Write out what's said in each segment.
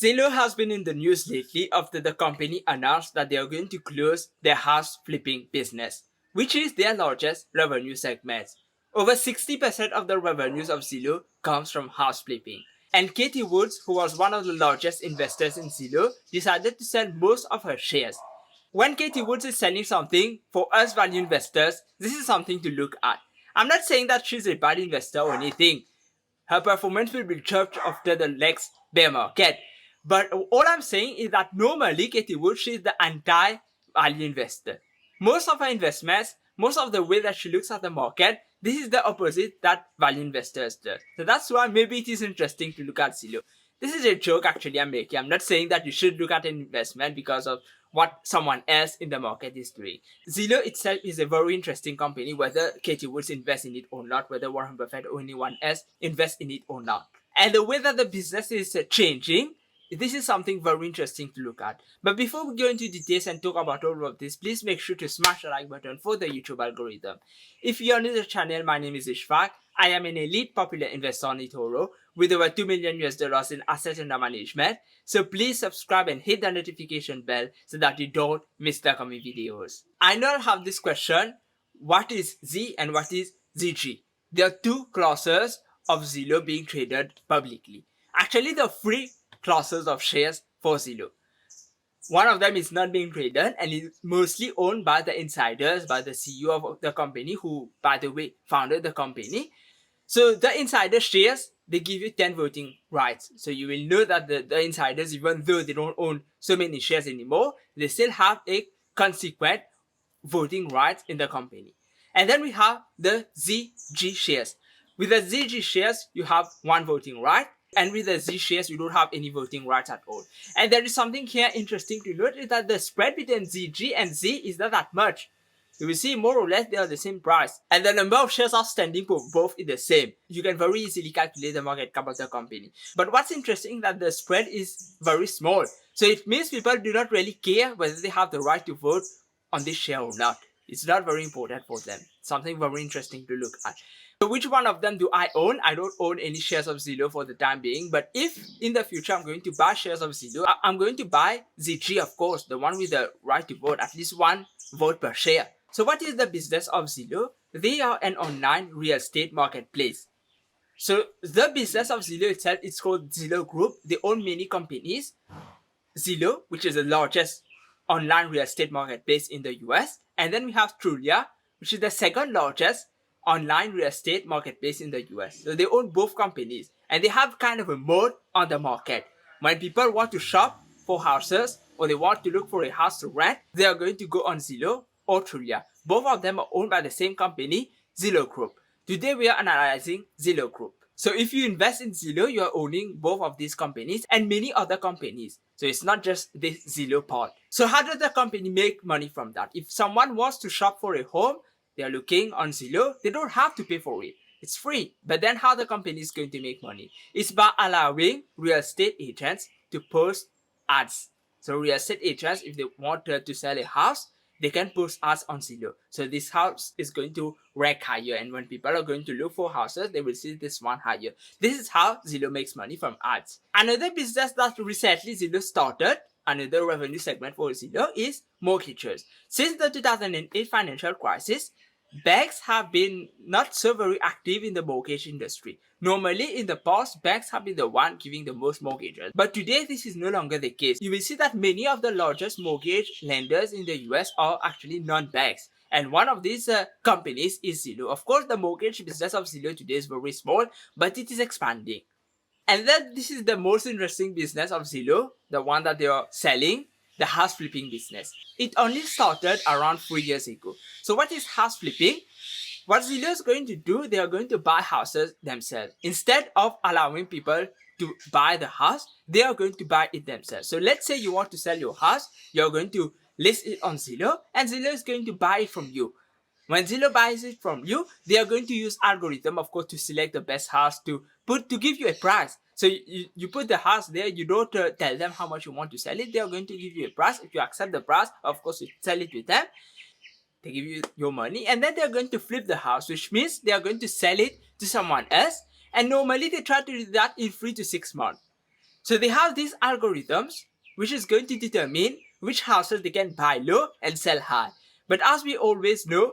Zillow has been in the news lately after the company announced that they are going to close their house flipping business, which is their largest revenue segment. Over 60% of the revenues of Zillow comes from house flipping. And Cathie Wood, who was one of the largest investors in Zillow, decided to sell most of her shares. When Cathie Wood is selling something, for us value investors, this is something to look at. I'm not saying that she's a bad investor or anything. Her performance will be judged after the next bear market. But all I'm saying is that normally Cathie Wood, she is the anti-value investor. Most of her investments, most of the way that she looks at the market, this is the opposite that value investors do. So that's why maybe it is interesting to look at Zillow. This is a joke actually I'm making. I'm not saying that you should look at an investment because of what someone else in the market is doing. Zillow itself is a very interesting company, whether Cathie Wood invests in it or not, whether Warren Buffett or anyone else invests in it or not. And the way that the business is changing, this is something very interesting to look at. But before we go into details and talk about all of this, please make sure to smash the like button for the YouTube algorithm. If you are new to the channel, my name is Ishfaaq. I am an elite popular investor on eToro with over $2 million in assets under management. So please subscribe and hit the notification bell so that you don't miss the coming videos. I now have this question: what is Z and what is ZG? There are two classes of Zillow being traded publicly. Actually, there are three classes of shares for Zillow. One of them is not being traded and is mostly owned by the insiders, by the CEO of the company, who, by the way, founded the company. So the insider shares, they give you 10 voting rights. So you will know that the insiders, even though they don't own so many shares anymore, they still have a consequent voting rights in the company. And then we have the ZG shares. With the ZG shares, you have one voting right. And with the Z shares, you don't have any voting rights at all. And there is something here interesting to note, is that the spread between ZG and Z is not that much. You will see more or less they are the same price. And the number of shares outstanding for both is the same. You can very easily calculate the market cap of the company. But what's interesting is that the spread is very small. So it means people do not really care whether they have the right to vote on this share or not. It's not very important for them. Something very interesting to look at. So which one of them do I own? I don't own any shares of Zillow for the time being. But if in the future I'm going to buy shares of Zillow, I'm going to buy ZG, of course, the one with the right to vote, at least one vote per share. So what is the business of Zillow? They are an online real estate marketplace. So the business of Zillow itself is called Zillow Group. They own many companies. Zillow, which is the largest online real estate marketplace in the US. And then we have Trulia, which is the second largest online real estate marketplace in the US. So they own both companies and they have kind of a moat on the market. When people want to shop for houses or they want to look for a house to rent, they are going to go on Zillow or Trulia. Both of them are owned by the same company, Zillow Group. Today we are analyzing Zillow Group. So if you invest in Zillow, you are owning both of these companies and many other companies. So it's not just the Zillow part. So how does the company make money from that? If someone wants to shop for a home, they are looking on Zillow, they don't have to pay for it. It's free. But then how the company is going to make money? It's by allowing real estate agents to post ads. So real estate agents, if they want to sell a house, they can post ads on Zillow. So this house is going to rank higher. And when people are going to look for houses, they will see this one higher. This is how Zillow makes money from ads. Another business that recently Zillow started, another revenue segment for Zillow, is mortgages. Since the 2008 financial crisis, banks have been not so very active in the mortgage industry. Normally, in the past, banks have been the one giving the most mortgages. But today, this is no longer the case. You will see that many of the largest mortgage lenders in the US are actually non-banks. And one of these companies is Zillow. Of course, the mortgage business of Zillow today is very small, but it is expanding. And then this is the most interesting business of Zillow, the one that they are selling, the house flipping business. It only started around 3 years ago. So what is house flipping? What Zillow is going to do, they are going to buy houses themselves. Instead of allowing people to buy the house, they are going to buy it themselves. So let's say you want to sell your house, you're going to list it on Zillow, and Zillow is going to buy it from you. When Zillow buys it from you, they are going to use algorithm, of course, to select the best house to give you a price. So you put the house there, you don't tell them how much you want to sell it. They are going to give you a price. If you accept the price, of course, you sell it with them. They give you your money and then they're going to flip the house, which means they are going to sell it to someone else. And normally they try to do that in 3 to 6 months. So they have these algorithms which is going to determine which houses they can buy low and sell high. But as we always know,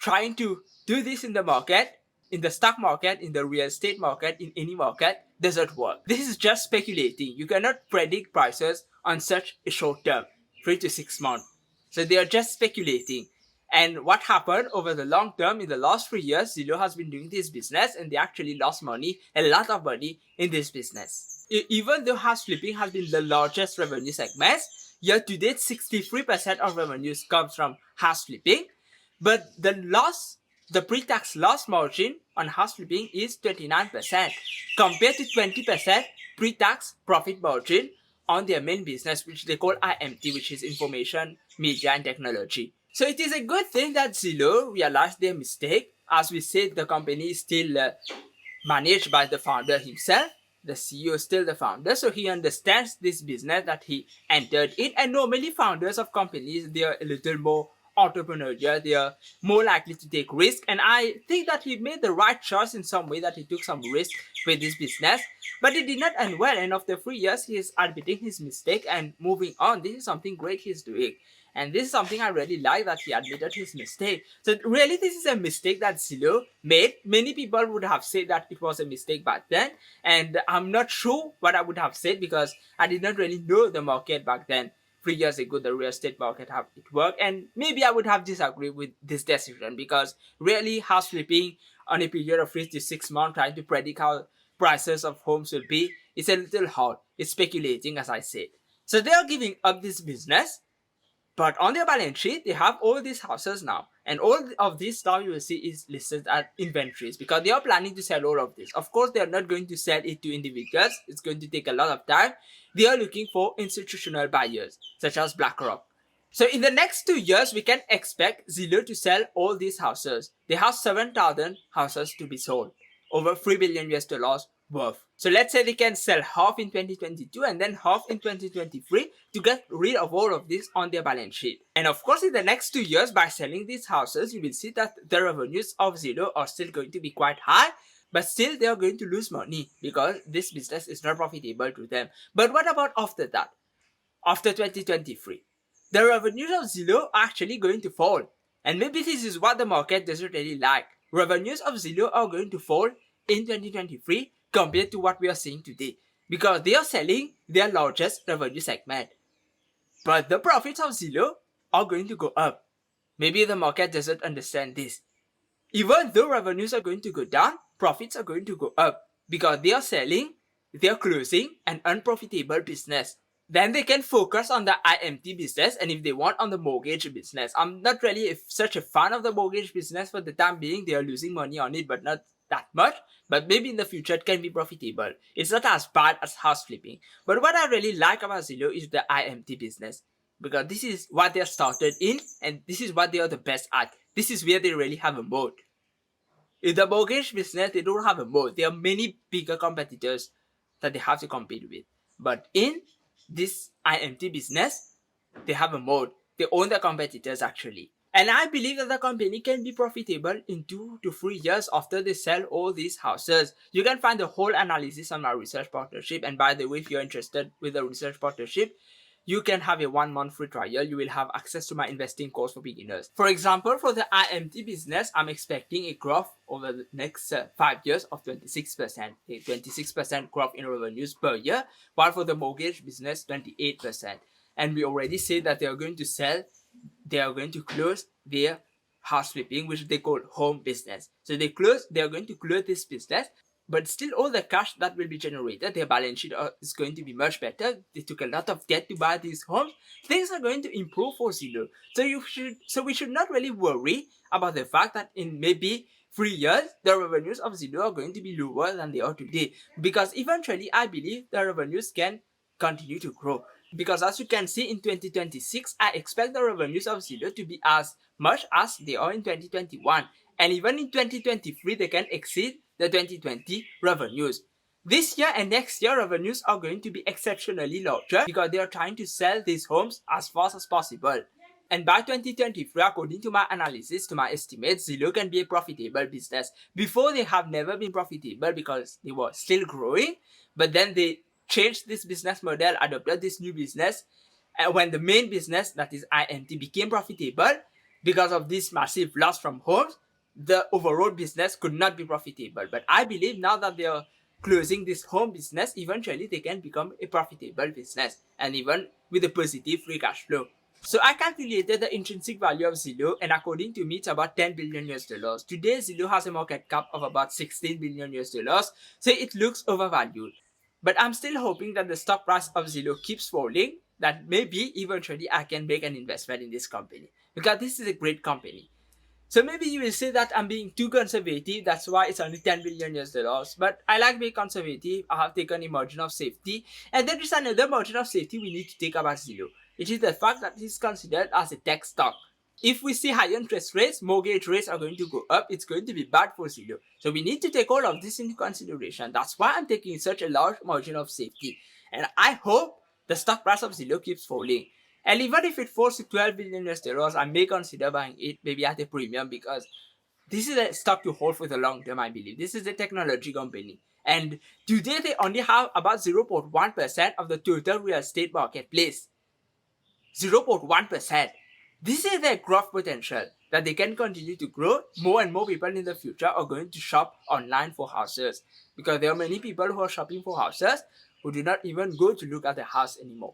trying to do this in the market, in the stock market, in the real estate market, in any market, doesn't work. This is just speculating. You cannot predict prices on such a short term, 3 to 6 months. So they are just speculating. And what happened over the long term, in the last 3 years, Zillow has been doing this business and they actually lost money, a lot of money in this business. Even though house flipping has been the largest revenue segment, year to date, 63% of revenues comes from house flipping. But the pre-tax loss margin on house flipping is 29% compared to 20% pre-tax profit margin on their main business, which they call IMT, which is Information, Media and Technology. So it is a good thing that Zillow realized their mistake. As we said, the company is still managed by the founder himself. The CEO is still the founder, so he understands this business that he entered in. And normally founders of companies, they are a little more entrepreneurial, they are more likely to take risk. And I think that he made the right choice in some way, that he took some risk with this business. But it did not end well, and after 3 years, he is admitting his mistake and moving on. This is something great he's doing. And this is something I really like, that he admitted his mistake. So really, this is a mistake that Zillow made. Many people would have said that it was a mistake back then. And I'm not sure what I would have said, because I did not really know the market back then. 3 years ago, the real estate market have it worked, and maybe I would have disagreed with this decision, because really house flipping on a period of 3 to 6 months, trying to predict how prices of homes will be, it's a little hard. It's speculating, as I said. So they are giving up this business, but on their balance sheet, they have all these houses now. And all of this stuff you will see is listed as inventories, because they are planning to sell all of this. Of course, they are not going to sell it to individuals. It's going to take a lot of time. They are looking for institutional buyers, such as BlackRock. So in the next 2 years, we can expect Zillow to sell all these houses. They have 7,000 houses to be sold, over $3 billion worth. So let's say they can sell half in 2022 and then half in 2023 to get rid of all of this on their balance sheet. And of course, in the next 2 years, by selling these houses, you will see that the revenues of Zillow are still going to be quite high, but still they are going to lose money because this business is not profitable to them. But what about after that? After 2023? The revenues of Zillow are actually going to fall. And maybe this is what the market doesn't really like. Revenues of Zillow are going to fall in 2023 compared to what we are seeing today, because they are selling their largest revenue segment. But the profits of Zillow are going to go up. Maybe the market doesn't understand this. Even though revenues are going to go down, profits are going to go up, because they are closing an unprofitable business. Then they can focus on the IMT business, and if they want, on the mortgage business. I'm not really such a fan of the mortgage business for the time being. They are losing money on it, but not that much. But maybe in the future it can be profitable. It's not as bad as house flipping. But what I really like about Zillow is the IMT business, because this is what they started in, and this is what they are the best at. This is where they really have a moat. In the mortgage business, they don't have a moat. There are many bigger competitors that they have to compete with. But in this IMT business, they have a moat. They own the competitors actually. And I believe that the company can be profitable in 2 to 3 years after they sell all these houses. You can find the whole analysis on my research partnership. And by the way, if you're interested with the research partnership, you can have a 1 month free trial. You will have access to my investing course for beginners. For example, for the IMT business, I'm expecting a growth over the next 5 years of 26%, a 26% growth in revenues per year, while for the mortgage business, 28%. And we already said that they are going to close their house flipping, which they call home business. So they are going to close this business. But still, all the cash that will be generated, their balance sheet is going to be much better. They took a lot of debt to buy these homes. Things are going to improve for Zillow. So we should not really worry about the fact that in maybe 3 years, the revenues of Zillow are going to be lower than they are today. Because eventually, I believe the revenues can continue to grow. Because as you can see in 2026, I expect the revenues of Zillow to be as much as they are in 2021. And even in 2023, they can exceed the 2020 revenues. This year and next year, revenues are going to be exceptionally larger because they are trying to sell these homes as fast as possible. And by 2023, according to my analysis, to my estimates, Zillow can be a profitable business. Before, they have never been profitable because they were still growing, but then they changed this business model, adopted this new business, and when the main business, that is INT, became profitable, because of this massive loss from homes, the overall business could not be profitable. But I believe now that they are closing this home business, eventually they can become a profitable business, and even with a positive free cash flow. So I calculated the intrinsic value of Zillow, and according to me, it's about 10 billion US dollars. Today, Zillow has a market cap of about 16 billion US dollars, so it looks overvalued. But I'm still hoping that the stock price of Zillow keeps falling, that maybe eventually I can make an investment in this company, because this is a great company. So maybe you will say that I'm being too conservative, that's why it's only 10 billion US dollars. But I like being conservative. I have taken a margin of safety. And there is another margin of safety we need to take about Zillow. It is the fact that it is considered as a tech stock. If we see high interest rates, mortgage rates are going to go up, it's going to be bad for Zillow. So we need to take all of this into consideration. That's why I'm taking such a large margin of safety. And I hope the stock price of Zillow keeps falling. And even if it falls to 12 billion US dollars, I may consider buying it maybe at a premium, because this is a stock to hold for the long term, I believe. This is a technology company. And today they only have about 0.1% of the total real estate marketplace. 0.1%. This is their growth potential, that they can continue to grow. More and more people in the future are going to shop online for houses, because there are many people who are shopping for houses who do not even go to look at the house anymore.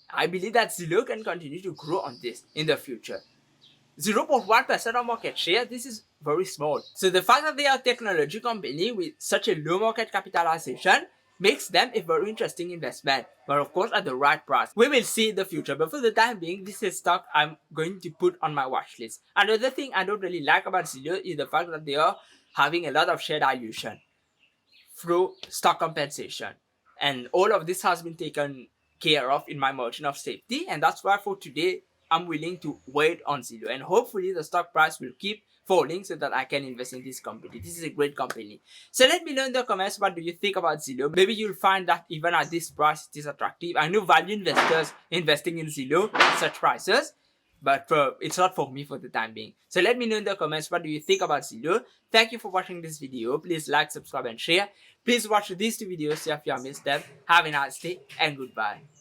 I believe that Zillow can continue to grow on this in the future. 0.1% of market share, this is very small. So the fact that they are a technology company with such a low market capitalization makes them a very interesting investment, but of course at the right price. We will see in the future, but for the time being, this is stock I'm going to put on my watch list. Another thing I don't really like about Zillow is the fact that they are having a lot of share dilution through stock compensation, and all of this has been taken care of in my margin of safety, and that's why for today I'm willing to wait on Zillow, and hopefully the stock price will keep falling so that I can invest in this company. This is a great company. So let me know in the comments, what do you think about Zillow? Maybe you'll find that even at this price it is attractive. I know value investors investing in Zillow at such prices, but it's not for me for the time being. So let me know in the comments, what do you think about Zillow? Thank you for watching this video. Please like, subscribe and share. Please watch these two videos if you have missed them. Have a nice day and goodbye.